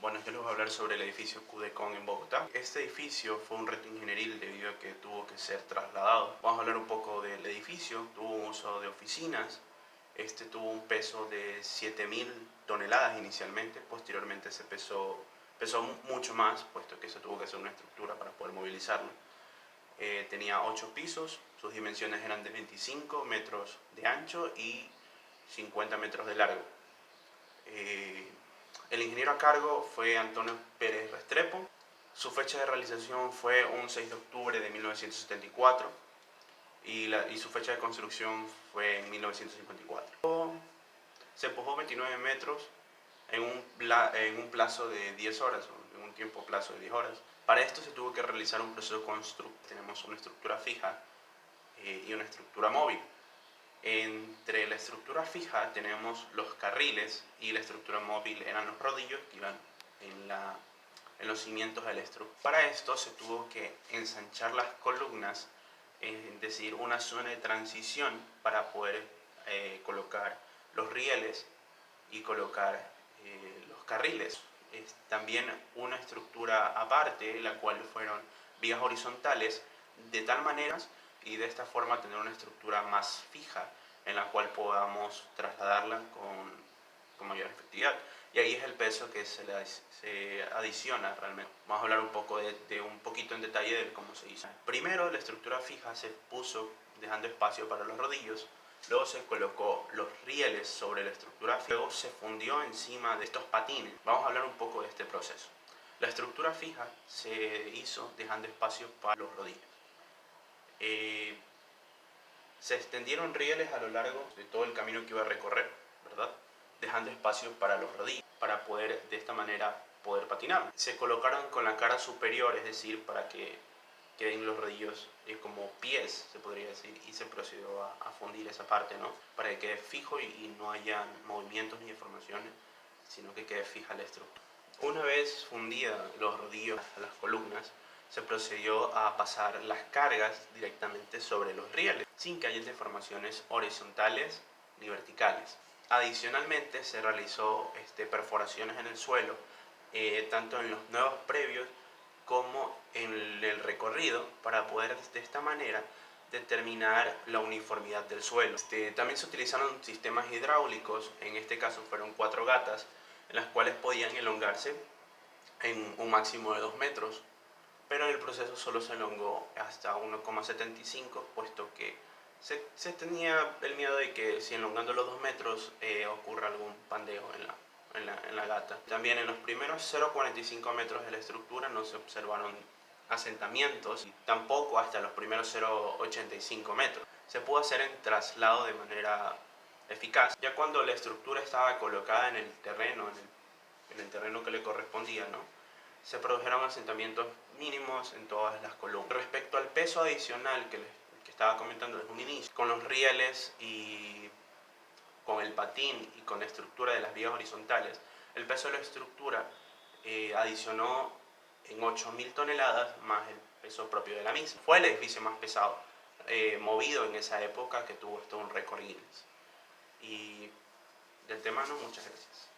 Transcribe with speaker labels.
Speaker 1: Bueno, yo les voy a hablar sobre el edificio Cudecon en Bogotá. Este edificio fue un reto ingenieril debido a que tuvo que ser trasladado. Vamos a hablar un poco del edificio. Tuvo un uso de oficinas. Este tuvo un peso de 7.000 toneladas inicialmente. Posteriormente pesó mucho más, puesto que se tuvo que hacer una estructura para poder movilizarlo. Tenía 8 pisos. Sus dimensiones eran de 25 metros de ancho y 50 metros de largo. El ingeniero a cargo fue Antonio Pérez Restrepo. Su fecha de realización fue un 6 de octubre de 1974 y su fecha de construcción fue en 1954. Se empujó 29 metros en un plazo de 10 horas, en un tiempo plazo de 10 horas. Para esto se tuvo que realizar un proceso constructivo. Tenemos una estructura fija y una estructura móvil. Entre la estructura fija tenemos los carriles y la estructura móvil eran los rodillos que iban en los cimientos de la estructura. Para esto se tuvo que ensanchar las columnas, es decir, una zona de transición para poder colocar los rieles y colocar los carriles. También una estructura aparte, la cual fueron vías horizontales, de tal manera y de esta forma tener una estructura más fija en la cual podamos trasladarla con mayor efectividad. Y ahí es el peso que se adiciona realmente. Vamos a hablar un poquito en detalle de cómo se hizo. Primero, la estructura fija se puso dejando espacio para los rodillos. Luego se colocó los rieles sobre la estructura fija. Luego se fundió encima de estos patines. Vamos a hablar un poco de este proceso. La estructura fija se hizo dejando espacio para los rodillos. Se extendieron rieles a lo largo de todo el camino que iba a recorrer, ¿verdad? Dejando espacio para los rodillos, para poder de esta manera poder patinar. Se colocaron con la cara superior, es decir, para que queden los rodillos como pies, se podría decir, y se procedió a fundir esa parte, ¿no? Para que quede fijo y no haya movimientos ni deformaciones, sino que quede fija la estructura. Una vez fundida los rodillos a las columnas, se procedió a pasar las cargas directamente sobre los rieles, sin que haya deformaciones horizontales ni verticales. Adicionalmente, se realizó perforaciones en el suelo, tanto en los nuevos previos como en el recorrido, para poder de esta manera determinar la uniformidad del suelo. También se utilizaron sistemas hidráulicos, en este caso fueron 4 gatas, en las cuales podían elongarse en un máximo de 2 metros, pero en el proceso solo se elongó hasta 1,75, puesto que se tenía el miedo de que si elongando los 2 metros ocurra algún pandeo en la gata. También en los primeros 0,45 metros de la estructura no se observaron asentamientos, y tampoco hasta los primeros 0,85 metros. Se pudo hacer el traslado de manera eficaz. Ya cuando la estructura estaba colocada en el terreno, en el terreno que le correspondía, ¿no?, se produjeron asentamientos mínimos en todas las columnas. Respecto al peso adicional que estaba comentando desde un inicio, con los rieles y con el patín y con la estructura de las vías horizontales, el peso de la estructura adicionó en 8.000 toneladas más el peso propio de la misma. Fue el edificio más pesado movido en esa época, que tuvo un récord Guinness. Y del tema no, muchas gracias.